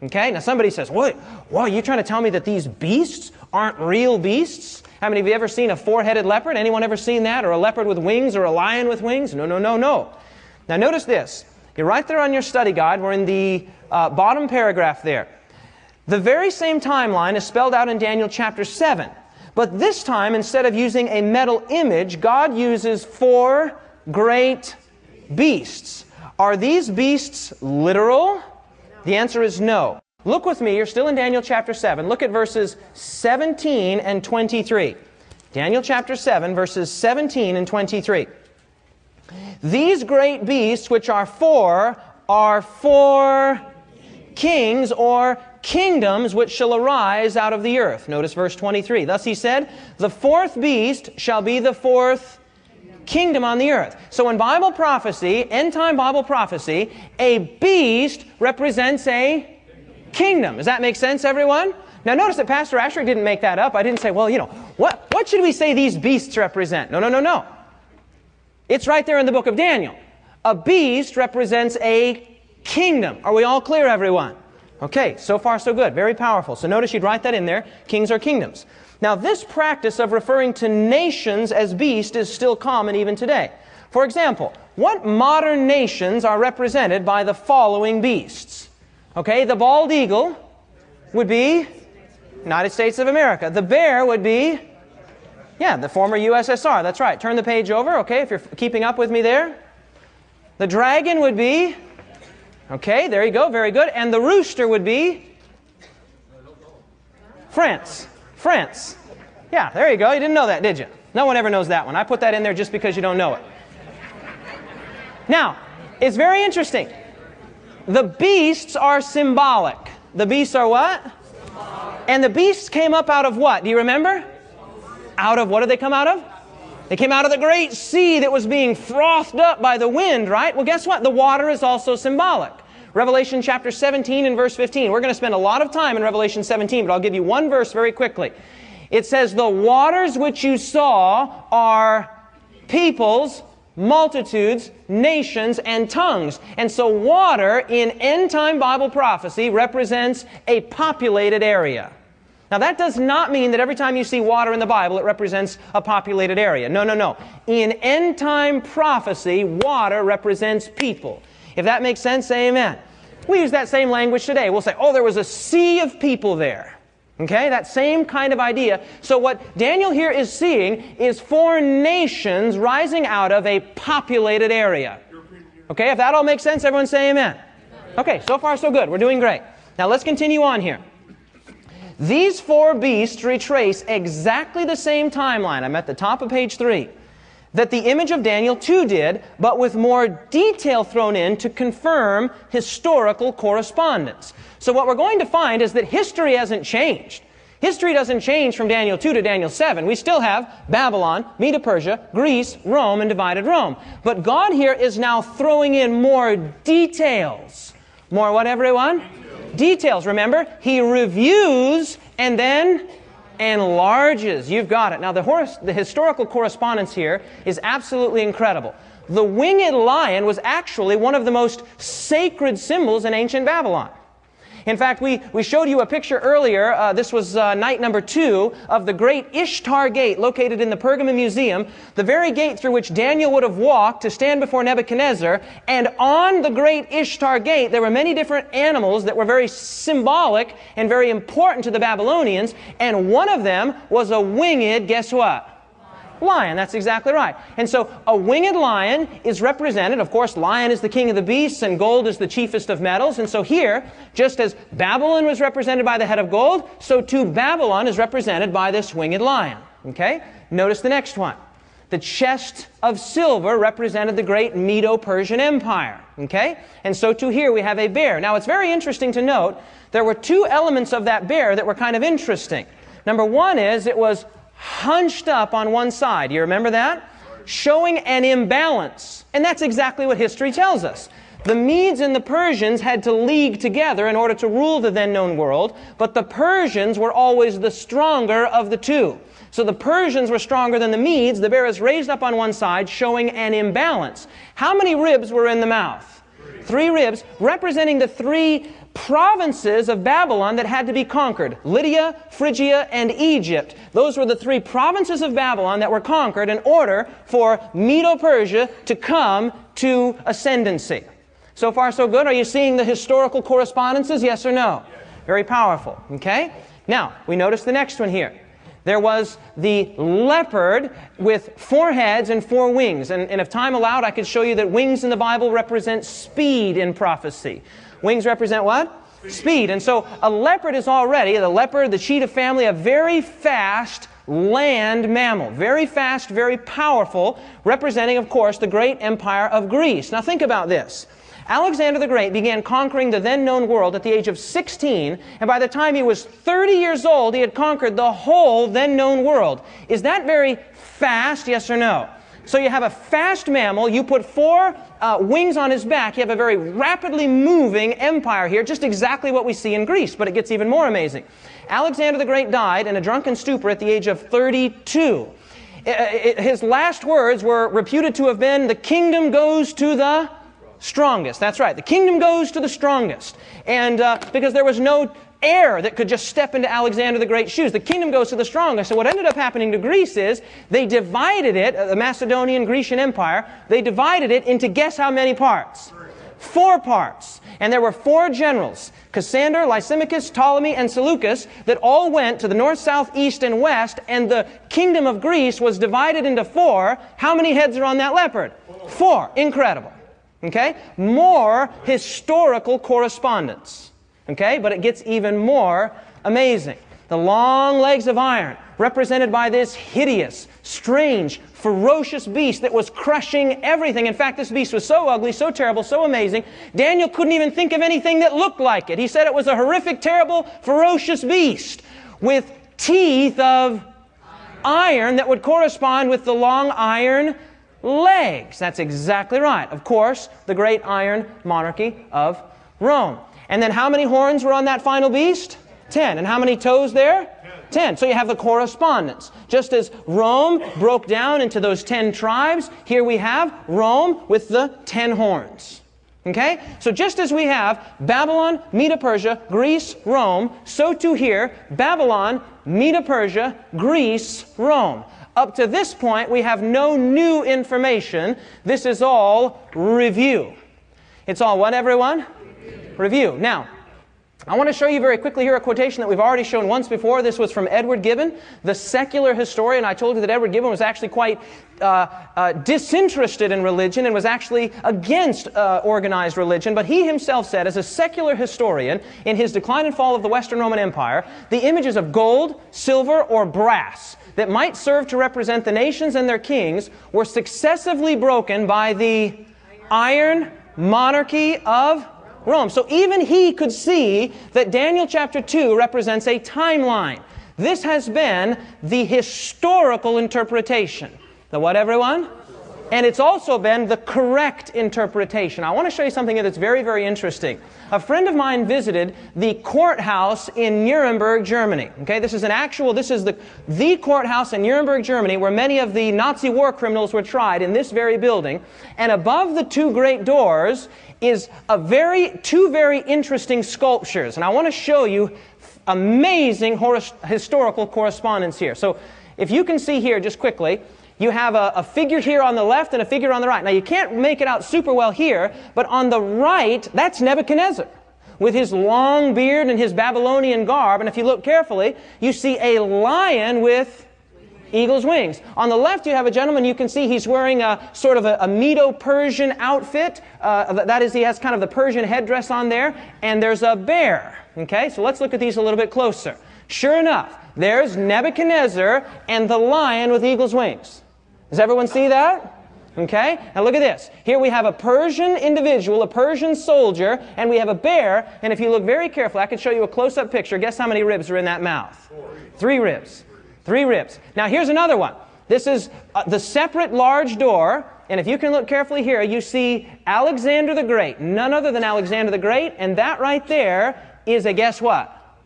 Okay, now somebody says, what? Whoa, you trying to tell me that these beasts aren't real beasts? How many of you ever seen a four-headed leopard? Anyone ever seen that? Or a leopard with wings or a lion with wings? No, no, no, no. Now notice this. You're right there on your study guide. We're in the bottom paragraph there. The very same timeline is spelled out in Daniel chapter 7. But this time, instead of using a metal image, God uses 4 great beasts. Are these beasts literal? The answer is no. Look with me. You're still in Daniel chapter 7. Look at verses 17 and 23. Daniel chapter 7, verses 17 and 23. These great beasts, which are 4 kings or kingdoms which shall arise out of the earth. Notice verse 23. Thus he said, the 4th beast shall be the 4th kingdom on the earth. So in Bible prophecy, end-time Bible prophecy, a beast represents a kingdom. Does that make sense, everyone? Now notice that Pastor Asscherick didn't make that up. I didn't say, well, what should we say these beasts represent? No, no, no, no. It's right there in the book of Daniel. A beast represents a kingdom. Are we all clear, everyone? Okay, so far so good. Very powerful. So notice you'd write that in there. Kings or kingdoms. Now this practice of referring to nations as beasts is still common even today. For example, what modern nations are represented by the following beasts? Okay, the bald eagle would be United States of America. The bear would be, the former USSR. That's right. Turn the page over, okay, if you're keeping up with me there. The dragon would be, okay, there you go, very good. And the rooster would be France. France. Yeah, there you go. You didn't know that, did you? No one ever knows that one. I put that in there just because you don't know it. Now, it's very interesting. The beasts are symbolic. The beasts are what? And the beasts came up out of what? Do you remember? Out of, what did they come out of? They came out of the great sea that was being frothed up by the wind, right? Well, guess what? The water is also symbolic. Revelation chapter 17 and verse 15. We're going to spend a lot of time in Revelation 17, but I'll give you one verse very quickly. It says, the waters which you saw are peoples, multitudes, nations, and tongues. And so water in end-time Bible prophecy represents a populated area. Now that does not mean that every time you see water in the Bible it represents a populated area. No, no, no. In end-time prophecy, water represents people. If that makes sense, say amen. We use that same language today. We'll say, oh, there was a sea of people there. Okay, that same kind of idea. So what Daniel here is seeing is 4 nations rising out of a populated area. Okay, if that all makes sense, everyone say amen. Okay, so far so good. We're doing great. Now let's continue on here. These 4 beasts retrace exactly the same timeline. I'm at the top of page 3. That the image of Daniel 2 did, but with more detail thrown in to confirm historical correspondence. So what we're going to find is that history hasn't changed. History doesn't change from Daniel 2 to Daniel 7. We still have Babylon, Medo-Persia, Greece, Rome, and divided Rome. But God here is now throwing in more details. More what, everyone? Details. Remember, He reviews and then enlarges. You've got it. Now, the historical correspondence here is absolutely incredible. The winged lion was actually one of the most sacred symbols in ancient Babylon. In fact, we showed you a picture earlier, this was night number 2, of the great Ishtar gate located in the Pergamon Museum, the very gate through which Daniel would have walked to stand before Nebuchadnezzar. And on the great Ishtar gate, there were many different animals that were very symbolic and very important to the Babylonians. And one of them was a winged, guess what? Lion. That's exactly right. And so a winged lion is represented, of course, lion is the king of the beasts and gold is the chiefest of metals. And so here, just as Babylon was represented by the head of gold, so too Babylon is represented by this winged lion. Okay? Notice the next one. The chest of silver represented the great Medo-Persian Empire. Okay? And so too here we have a bear. Now it's very interesting to note there were 2 elements of that bear that were kind of interesting. Number one is it was hunched up on one side. You remember that? Showing an imbalance. And that's exactly what history tells us. The Medes and the Persians had to league together in order to rule the then known world, but the Persians were always the stronger of the 2. So the Persians were stronger than the Medes. The bear is raised up on one side, showing an imbalance. How many ribs were in the mouth? 3 ribs, representing the 3 provinces of Babylon that had to be conquered. Lydia, Phrygia, and Egypt. Those were the 3 provinces of Babylon that were conquered in order for Medo-Persia to come to ascendancy. So far, so good. Are you seeing the historical correspondences? Yes or no? Yes. Very powerful. Okay? Now, we notice the next one here. There was the leopard with 4 heads and 4 wings. And if time allowed, I could show you that wings in the Bible represent speed in prophecy. Wings represent what? Speed. And so a leopard is already, the leopard, the cheetah family, a very fast land mammal. Very fast, very powerful, representing, of course, the great empire of Greece. Now think about this. Alexander the Great began conquering the then known world at the age of 16, and by the time he was 30 years old, he had conquered the whole then known world. Is that very fast, yes or no? So you have a fast mammal, you put 4 wings on his back, you have a very rapidly moving empire here, just exactly what we see in Greece, but it gets even more amazing. Alexander the Great died in a drunken stupor at the age of 32. His last words were reputed to have been, "The kingdom goes to the strongest." That's right. The kingdom goes to the strongest. And because there was no heir that could just step into Alexander the Great's shoes. The kingdom goes to the strongest. So what ended up happening to Greece is they divided it, the Macedonian Grecian Empire, they divided it into guess how many parts? 4 parts. And there were 4 generals, Cassander, Lysimachus, Ptolemy, and Seleucus, that all went to the north, south, east, and west, and the kingdom of Greece was divided into 4. How many heads are on that leopard? 4. Incredible. Okay? More historical correspondence. Okay? But it gets even more amazing. The long legs of iron, represented by this hideous, strange, ferocious beast that was crushing everything. In fact, this beast was so ugly, so terrible, so amazing, Daniel couldn't even think of anything that looked like it. He said it was a horrific, terrible, ferocious beast with teeth of iron that would correspond with the long iron legs. That's exactly right. Of course, the great iron monarchy of Rome. And then how many horns were on that final beast? 10. And how many toes there? 10. So you have the correspondence. Just as Rome broke down into those 10 tribes, here we have Rome with the 10 horns. Okay? So just as we have Babylon, Medo-Persia, Greece, Rome, so too here, Babylon, Medo-Persia, Greece, Rome. Up to this point, we have no new information. This is all review. It's all what, everyone? Review. Now, I want to show you very quickly here a quotation that we've already shown once before. This was from Edward Gibbon, the secular historian. I told you that Edward Gibbon was actually quite disinterested in religion and was actually against organized religion. But he himself said, as a secular historian, in his Decline and Fall of the Western Roman Empire, the images of gold, silver, or brass that might serve to represent the nations and their kings were successively broken by the iron monarchy of Rome. So even he could see that Daniel chapter 2 represents a timeline. This has been the historical interpretation. The what, everyone? And it's also been the correct interpretation. I want to show you something that's very, very interesting. A friend of mine visited the courthouse in Nuremberg, Germany. Okay, this is the courthouse in Nuremberg, Germany, where many of the Nazi war criminals were tried, in this very building. And above the 2 great doors is two very interesting sculptures. And I want to show you amazing historical correspondence here. So if you can see here just quickly, you have a figure here on the left and a figure on the right. Now you can't make it out super well here, but on the right, that's Nebuchadnezzar with his long beard and his Babylonian garb. And if you look carefully, you see a lion with eagle's wings. On the left, you have a gentleman. You can see he's wearing a sort of a Medo-Persian outfit. That is, he has kind of the Persian headdress on there. And there's a bear. Okay, so let's look at these a little bit closer. Sure enough, there's Nebuchadnezzar and the lion with eagle's wings. Does everyone see that? Okay, now look at this. Here we have a Persian individual, a Persian soldier, and we have a bear. And if you look very carefully, I can show you a close-up picture. Guess how many ribs are in that mouth? 3 ribs. 3 ribs. Now here's another one. This is the separate large door. And if you can look carefully here, you see Alexander the Great. None other than Alexander the Great. And that right there is a guess what?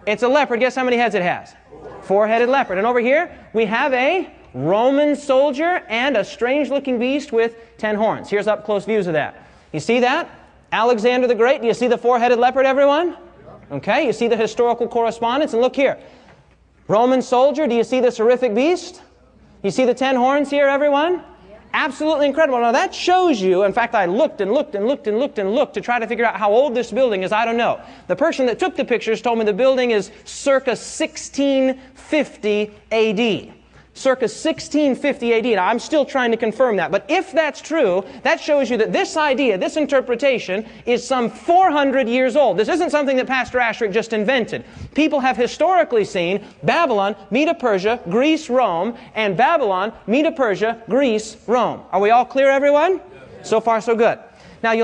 It's a leopard. Guess how many heads it has? 4-headed leopard. And over here, we have a Roman soldier and a strange-looking beast with 10 horns. Here's up-close views of that. You see that? Alexander the Great, do you see the four-headed leopard, everyone? Okay, you see the historical correspondence, and look here. Roman soldier, do you see this horrific beast? You see the 10 horns here, everyone? Absolutely incredible. Now that shows you, in fact, I looked and looked and looked and looked and looked to try to figure out how old this building is. I don't know. The person that took the pictures told me the building is circa 1650 AD. Circa 1650 AD. Now, I'm still trying to confirm that. But if that's true, that shows you that this idea, this interpretation, is some 400 years old. This isn't something that Pastor Asscherick just invented. People have historically seen Babylon, Medo-Persia, Greece, Rome, and Babylon, Medo-Persia, Greece, Rome. Are we all clear, everyone? So far, so good. Now, you'll